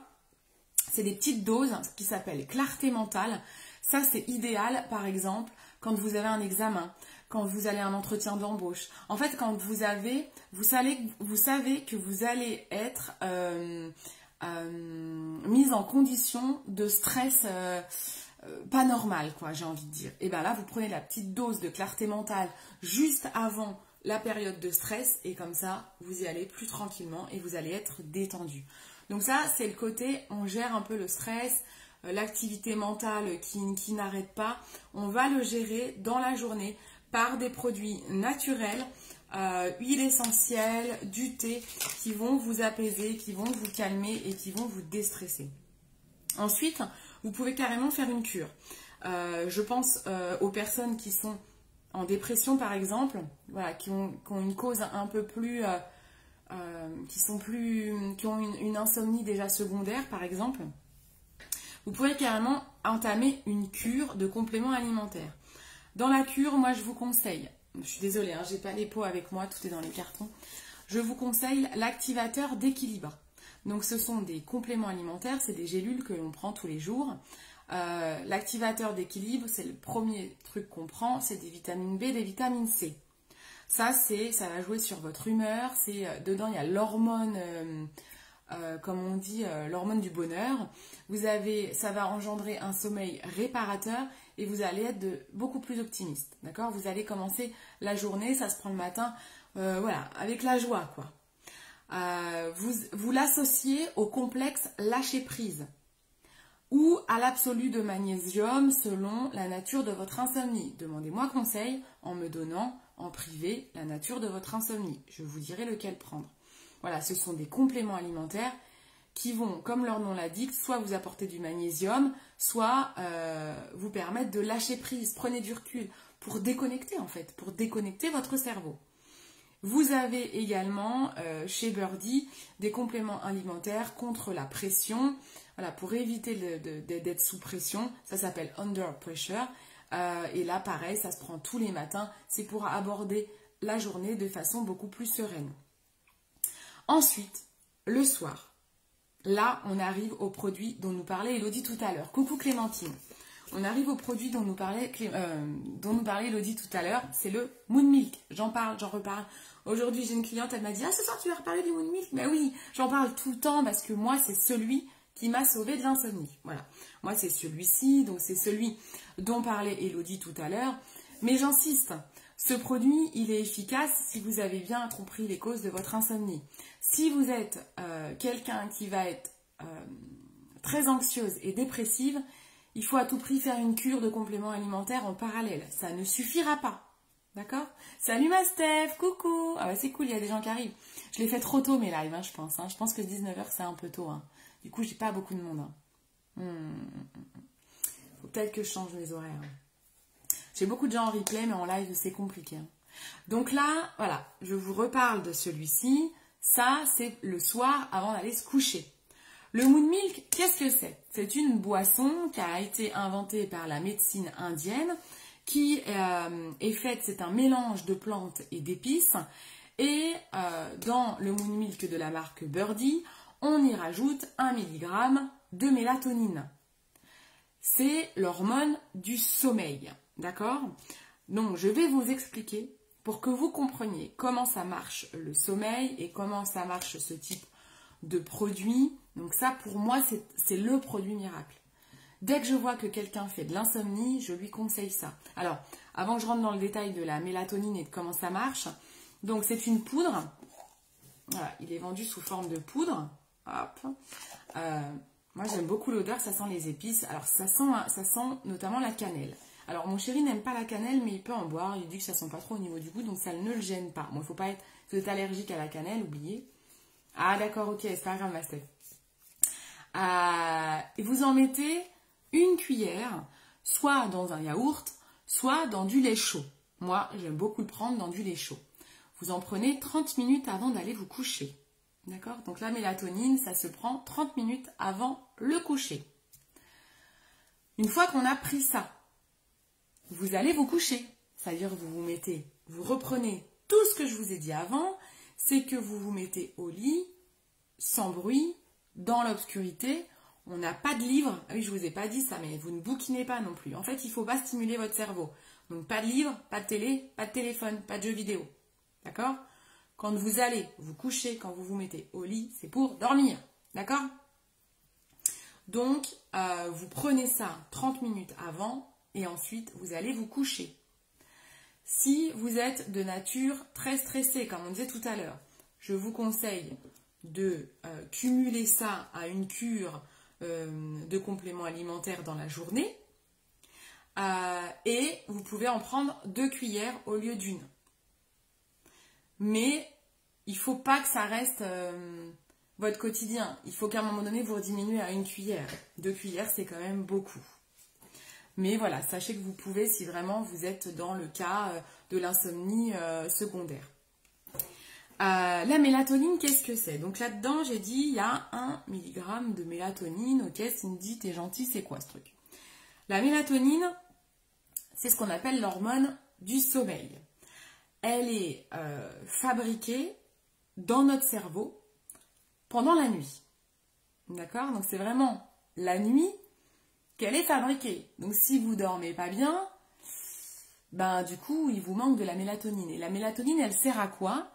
C'est des petites doses qui s'appellent clarté mentale. Ça, c'est idéal, par exemple, quand vous avez un examen, quand vous allez à un entretien d'embauche. En fait, quand vous savez que vous allez être mise en condition de stress pas normal, quoi, j'ai envie de dire. Et bien là, vous prenez la petite dose de clarté mentale juste avant la période de stress et comme ça, vous y allez plus tranquillement et vous allez être détendu. Donc ça, c'est le côté, on gère un peu le stress, l'activité mentale qui n'arrête pas. On va le gérer dans la journée par des produits naturels, huile essentielle, du thé, qui vont vous apaiser, qui vont vous calmer et qui vont vous déstresser. Ensuite, vous pouvez carrément faire une cure. Je pense aux personnes qui sont en dépression par exemple, voilà, qui ont une cause un peu plus, qui ont une insomnie déjà secondaire par exemple. Vous pouvez carrément entamer une cure de compléments alimentaires. Dans la cure, moi je vous conseille, je suis désolée, hein, j'ai pas les pots avec moi, tout est dans les cartons. Je vous conseille l'activateur d'équilibre. Donc ce sont des compléments alimentaires, c'est des gélules que l'on prend tous les jours. L'activateur d'équilibre, c'est le premier truc qu'on prend, c'est des vitamines B, des vitamines C. Ça va jouer sur votre humeur, dedans il y a l'hormone, comme on dit, l'hormone du bonheur. Ça va engendrer un sommeil réparateur et vous allez être beaucoup plus optimiste, d'accord? Vous allez commencer la journée, ça se prend le matin, voilà, avec la joie, quoi. Vous l'associez au complexe lâcher prise ou à l'absolu de magnésium selon la nature de votre insomnie. Demandez-moi conseil en me donnant en privé la nature de votre insomnie. Je vous dirai lequel prendre. Voilà, ce sont des compléments alimentaires qui vont, comme leur nom l'indique, soit vous apporter du magnésium, soit vous permettre de lâcher prise. Prenez du recul pour déconnecter en fait, pour déconnecter votre cerveau. Vous avez également chez Birdie des compléments alimentaires contre la pression, voilà, pour éviter d'être sous pression. Ça s'appelle Under Pressure. Et là, pareil, ça se prend tous les matins. C'est pour aborder la journée de façon beaucoup plus sereine. Ensuite, le soir, là, on arrive au produit dont nous parlait Elodie tout à l'heure. Coucou Clémentine. On arrive au produit dont nous parlait Elodie tout à l'heure, c'est le Moon Milk. J'en parle, j'en reparle. Aujourd'hui, j'ai une cliente, elle m'a dit « Ah, ce soir, tu vas reparler du Moon Milk ?» Ben oui, j'en parle tout le temps parce que moi, c'est celui qui m'a sauvé de l'insomnie. Voilà. Moi, c'est celui-ci, donc c'est celui dont parlait Elodie tout à l'heure. Mais j'insiste, ce produit, il est efficace si vous avez bien compris les causes de votre insomnie. Si vous êtes quelqu'un qui va être très anxieuse et dépressive, il faut à tout prix faire une cure de compléments alimentaires en parallèle. Ça ne suffira pas. D'accord? Salut ma Steph, coucou! Ah bah c'est cool, il y a des gens qui arrivent. Je l'ai fait trop tôt mes lives, hein, je pense. Hein. Je pense que 19h c'est un peu tôt. Hein. Du coup, j'ai pas beaucoup de monde. Hein. Faut peut-être que je change mes horaires. J'ai beaucoup de gens en replay, mais en live c'est compliqué. Hein. Donc là, voilà, je vous reparle de celui-ci. Ça, c'est le soir avant d'aller se coucher. Le Moon Milk, qu'est-ce que c'est? C'est une boisson qui a été inventée par la médecine indienne, qui est faite, c'est un mélange de plantes et d'épices. Et dans le Moon Milk de la marque Birdie, on y rajoute 1 mg de mélatonine. C'est l'hormone du sommeil, d'accord? Donc, je vais vous expliquer pour que vous compreniez comment ça marche le sommeil et comment ça marche ce type de produit. Donc ça, pour moi, c'est le produit miracle. Dès que je vois que quelqu'un fait de l'insomnie, je lui conseille ça. Alors, avant que je rentre dans le détail de la mélatonine et de comment ça marche, donc c'est une poudre. Voilà, il est vendu sous forme de poudre. Hop. Moi, j'aime beaucoup l'odeur, ça sent les épices. Alors, ça sent notamment la cannelle. Alors, mon chéri n'aime pas la cannelle, mais il peut en boire. Il dit que ça sent pas trop au niveau du goût, donc ça ne le gêne pas. Bon, il ne faut pas être... Si vous êtes allergique à la cannelle, oubliez. Ah, d'accord, ok, c'est pas grave, ma Steph. Et vous en mettez une cuillère, soit dans un yaourt, soit dans du lait chaud. Moi, j'aime beaucoup le prendre dans du lait chaud. Vous en prenez 30 minutes avant d'aller vous coucher. D'accord? Donc la mélatonine, ça se prend 30 minutes avant le coucher. Une fois qu'on a pris ça, vous allez vous coucher. C'est-à-dire vous reprenez tout ce que je vous ai dit avant, c'est que vous vous mettez au lit, sans bruit, dans l'obscurité. On n'a pas de livre. Ah oui, je vous ai pas dit ça, mais vous ne bouquinez pas non plus. En fait, il ne faut pas stimuler votre cerveau. Donc, pas de livre, pas de télé, pas de téléphone, pas de jeux vidéo. D'accord? Quand vous allez vous coucher, quand vous vous mettez au lit, c'est pour dormir. D'accord? Donc, vous prenez ça 30 minutes avant et ensuite, vous allez vous coucher. Si vous êtes de nature très stressée, comme on disait tout à l'heure, je vous conseille de cumuler ça à une cure de compléments alimentaires dans la journée. Et vous pouvez en prendre 2 cuillères au lieu d'une. Mais il ne faut pas que ça reste votre quotidien. Il faut qu'à un moment donné, vous diminuez à 1 cuillère. 2 cuillères, c'est quand même beaucoup. Mais voilà, sachez que vous pouvez si vraiment vous êtes dans le cas de l'insomnie secondaire. La mélatonine, qu'est-ce que c'est? Donc là-dedans, j'ai dit, il y a 1 mg de mélatonine. Ok, Cindy, t'es gentille, c'est quoi ce truc? La mélatonine, c'est ce qu'on appelle l'hormone du sommeil. Elle est fabriquée dans notre cerveau pendant la nuit. D'accord? Donc c'est vraiment la nuit qu'elle est fabriquée. Donc si vous dormez pas bien, ben du coup, il vous manque de la mélatonine. Et la mélatonine, elle sert à quoi?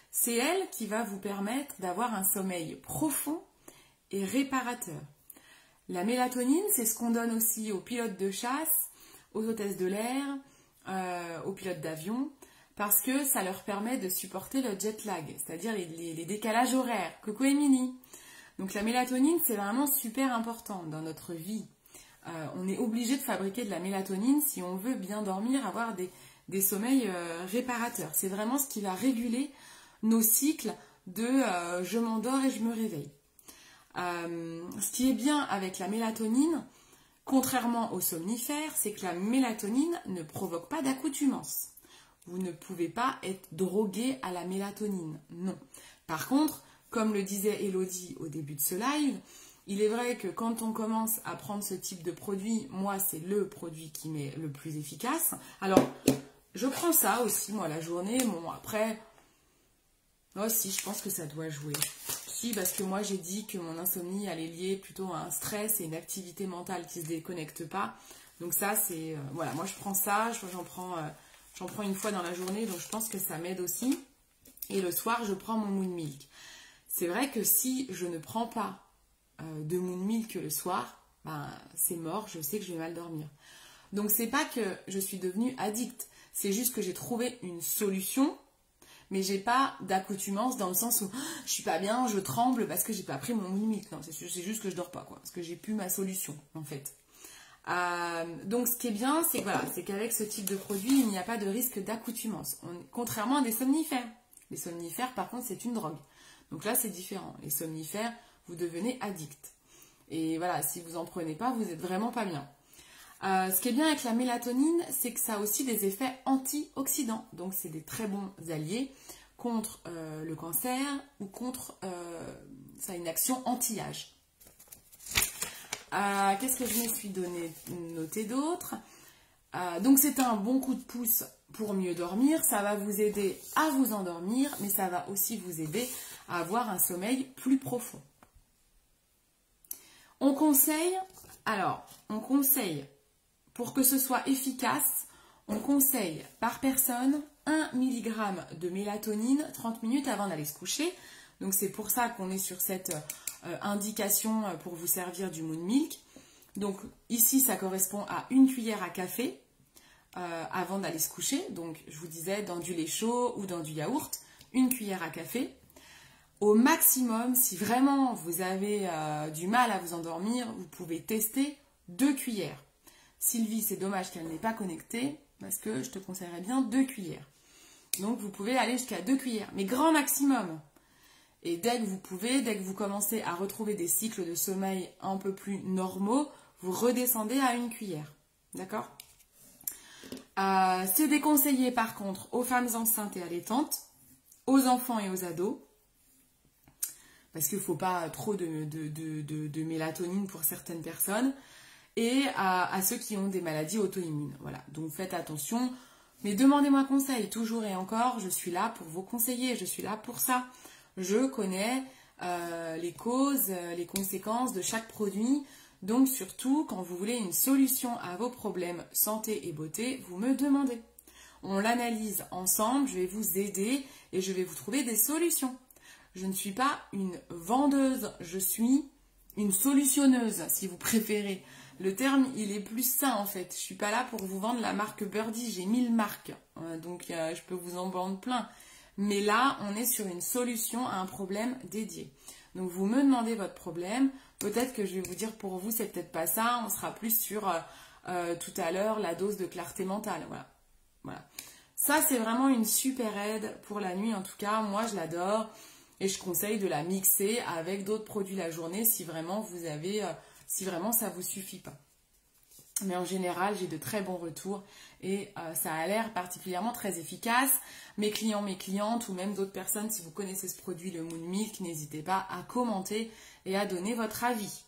C'est elle qui va vous permettre d'avoir un sommeil profond et réparateur. La mélatonine, c'est ce qu'on donne aussi aux pilotes de chasse, aux hôtesses de l'air, aux pilotes d'avion, parce que ça leur permet de supporter le jet lag, c'est-à-dire les décalages horaires. Coucou Émilie. Donc la mélatonine, c'est vraiment super important dans notre vie. On est obligé de fabriquer de la mélatonine si on veut bien dormir, avoir des sommeils réparateurs. C'est vraiment ce qui va réguler nos cycles de je m'endors et je me réveille. Ce qui est bien avec la mélatonine, contrairement aux somnifères, c'est que la mélatonine ne provoque pas d'accoutumance. Vous ne pouvez pas être drogué à la mélatonine, non. Par contre, comme le disait Elodie au début de ce live, il est vrai que quand on commence à prendre ce type de produit, moi c'est le produit qui m'est le plus efficace. Alors, je prends ça aussi, moi, la journée. Bon, après, moi aussi, je pense que ça doit jouer. Si, parce que moi j'ai dit que mon insomnie elle est liée plutôt à un stress et une activité mentale qui ne se déconnecte pas. Donc ça, c'est... voilà, moi je prends ça, j'en prends une fois dans la journée, donc je pense que ça m'aide aussi. Et le soir, je prends mon Moon Milk. C'est vrai que si je ne prends pas de Moon Milk le soir, ben, c'est mort, je sais que je vais mal dormir. Donc c'est pas que je suis devenue addict, c'est juste que j'ai trouvé une solution, mais j'ai pas d'accoutumance dans le sens où je suis pas bien, je tremble parce que j'ai pas pris mon Moon Milk. Non, c'est juste que je dors pas, quoi, parce que j'ai plus ma solution en fait. Donc ce qui est bien, c'est voilà, c'est qu'avec ce type de produit, il n'y a pas de risque d'accoutumance, contrairement à des somnifères. Les somnifères, par contre, c'est une drogue. Donc là, c'est différent. Les somnifères, vous devenez addict. Et voilà, si vous en prenez pas, vous êtes vraiment pas bien. Ce qui est bien avec la mélatonine, c'est que ça a aussi des effets antioxydants. Donc c'est des très bons alliés contre le cancer ou contre ça a une action anti-âge. Qu'est-ce que je me suis noté d'autre? Donc c'est un bon coup de pouce pour mieux dormir. Ça va vous aider à vous endormir, mais ça va aussi vous aider à avoir un sommeil plus profond. On conseille, pour que ce soit efficace, on conseille par personne 1 mg de mélatonine 30 minutes avant d'aller se coucher. Donc c'est pour ça qu'on est sur cette indication pour vous servir du Moon Milk. Donc ici, ça correspond à 1 cuillère à café avant d'aller se coucher. Donc je vous disais, dans du lait chaud ou dans du yaourt, 1 cuillère à café. Au maximum, si vraiment vous avez du mal à vous endormir, vous pouvez tester 2 cuillères. Sylvie, c'est dommage qu'elle n'est pas connectée, parce que je te conseillerais bien 2 cuillères. Donc vous pouvez aller jusqu'à 2 cuillères, mais grand maximum. Et dès que vous pouvez, dès que vous commencez à retrouver des cycles de sommeil un peu plus normaux, vous redescendez à 1 cuillère. D'accord? C'est déconseillé par contre aux femmes enceintes et allaitantes, aux enfants et aux ados, parce qu'il ne faut pas trop de mélatonine pour certaines personnes, et à ceux qui ont des maladies auto-immunes. Voilà, donc faites attention, mais demandez-moi conseil, toujours et encore, je suis là pour vous conseiller, je suis là pour ça. Je connais les causes, les conséquences de chaque produit. Donc surtout, quand vous voulez une solution à vos problèmes santé et beauté, vous me demandez. On l'analyse ensemble, je vais vous aider et je vais vous trouver des solutions. Je ne suis pas une vendeuse, je suis une solutionneuse, si vous préférez. Le terme, il est plus sain en fait. Je ne suis pas là pour vous vendre la marque Birdie, j'ai 1000 marques, donc je peux vous en vendre plein. Mais là, on est sur une solution à un problème dédié. Donc vous me demandez votre problème, peut-être que je vais vous dire pour vous, c'est peut-être pas ça, on sera plus sur tout à l'heure la dose de clarté mentale. Voilà. Ça, c'est vraiment une super aide pour la nuit, en tout cas, moi je l'adore. Et je conseille de la mixer avec d'autres produits la journée si vraiment vous avez, si vraiment ça vous suffit pas. Mais en général, j'ai de très bons retours et ça a l'air particulièrement très efficace. Mes clients, mes clientes ou même d'autres personnes, si vous connaissez ce produit, le Moon Milk, n'hésitez pas à commenter et à donner votre avis.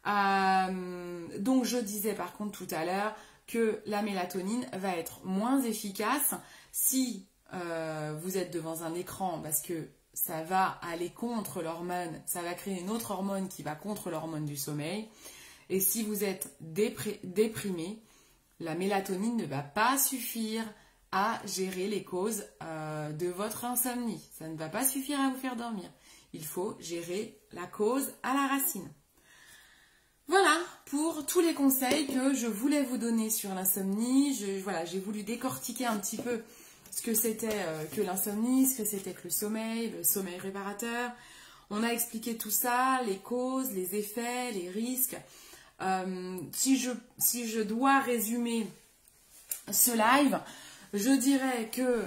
Donc je disais par contre tout à l'heure que la mélatonine va être moins efficace si vous êtes devant un écran parce que ça va aller contre l'hormone, ça va créer une autre hormone qui va contre l'hormone du sommeil. Et si vous êtes déprimé, la mélatonine ne va pas suffire à gérer les causes de votre insomnie. Ça ne va pas suffire à vous faire dormir. Il faut gérer la cause à la racine. Voilà pour tous les conseils que je voulais vous donner sur l'insomnie. J'ai voulu décortiquer un petit peu ce que c'était que l'insomnie, ce que c'était que le sommeil réparateur. On a expliqué tout ça, les causes, les effets, les risques. Si je dois résumer ce live, je dirais que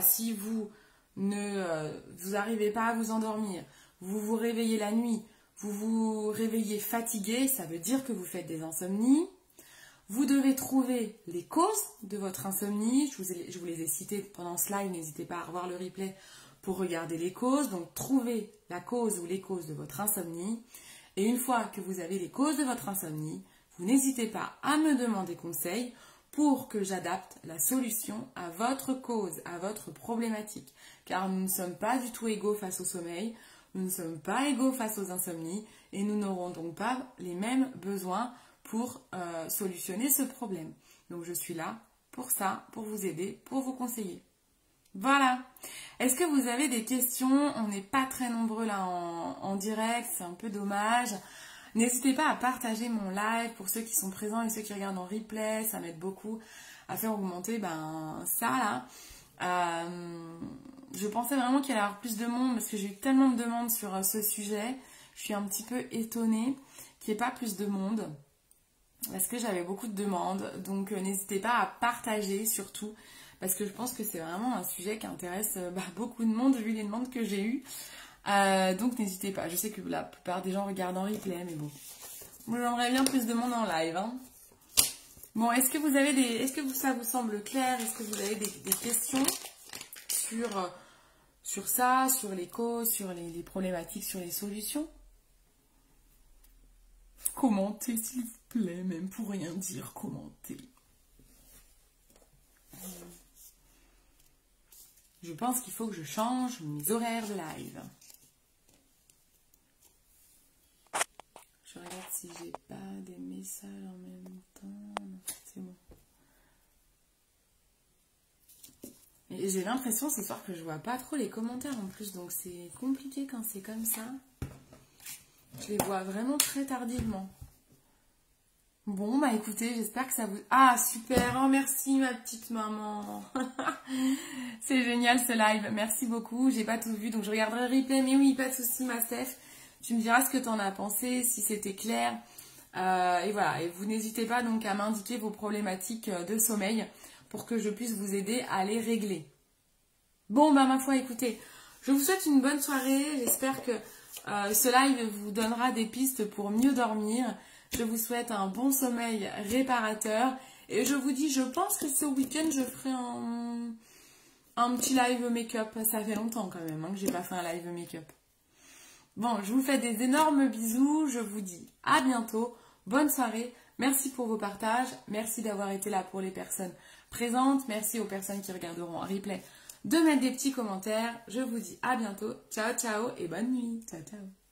si vous n'arrivez pas à vous endormir, vous vous réveillez la nuit, vous vous réveillez fatigué, ça veut dire que vous faites des insomnies. Vous devez trouver les causes de votre insomnie. Je vous les ai citées pendant ce live. N'hésitez pas à revoir le replay pour regarder les causes. Donc, trouvez la cause ou les causes de votre insomnie. Et une fois que vous avez les causes de votre insomnie, vous n'hésitez pas à me demander conseil pour que j'adapte la solution à votre cause, à votre problématique. Car nous ne sommes pas du tout égaux face au sommeil. Nous ne sommes pas égaux face aux insomnies. Et nous n'aurons donc pas les mêmes besoins pour solutionner ce problème. Donc je suis là pour ça, pour vous aider, pour vous conseiller. Voilà. Est-ce que vous avez des questions? On n'est pas très nombreux là en direct, c'est un peu dommage. N'hésitez pas à partager mon live pour ceux qui sont présents et ceux qui regardent en replay, ça m'aide beaucoup à faire augmenter ça là. Je pensais vraiment qu'il y allait y avoir plus de monde parce que j'ai eu tellement de demandes sur ce sujet. Je suis un petit peu étonnée qu'il n'y ait pas plus de monde. Parce que j'avais beaucoup de demandes, donc n'hésitez pas à partager surtout, parce que je pense que c'est vraiment un sujet qui intéresse beaucoup de monde vu les demandes que j'ai eues. Donc n'hésitez pas, je sais que la plupart des gens regardent en replay, mais bon. Moi j'aimerais bien plus de monde en live. Hein. Bon, est-ce que ça vous semble clair? Est-ce que vous avez des questions sur ça, sur les causes, sur les problématiques, sur les solutions? Commentez s'il vous plaît, même pour rien dire, commentez. Je pense qu'il faut que je change mes horaires de live. Je regarde si j'ai pas des messages en même temps. Non, c'est bon. Et j'ai l'impression ce soir que je vois pas trop les commentaires en plus, donc c'est compliqué quand c'est comme ça. Je les vois vraiment très tardivement. Bon, bah écoutez, j'espère que ça vous... Ah, super, oh merci ma petite maman. C'est génial ce live, merci beaucoup. J'ai pas tout vu, donc je regarderai le replay. Mais oui, pas de souci ma Steph. Tu me diras ce que tu en as pensé, si c'était clair. Et voilà, et vous n'hésitez pas donc à m'indiquer vos problématiques de sommeil pour que je puisse vous aider à les régler. Bon, bah ma foi, écoutez, je vous souhaite une bonne soirée. J'espère que ce live vous donnera des pistes pour mieux dormir. Je vous souhaite un bon sommeil réparateur. Et je vous dis, je pense que ce week-end, je ferai un petit live make-up. Ça fait longtemps quand même que j'ai pas fait un live make-up. Bon, je vous fais des énormes bisous. Je vous dis à bientôt. Bonne soirée. Merci pour vos partages. Merci d'avoir été là pour les personnes présentes. Merci aux personnes qui regarderont en replay de mettre des petits commentaires. Je vous dis à bientôt. Ciao, ciao et bonne nuit. Ciao, ciao.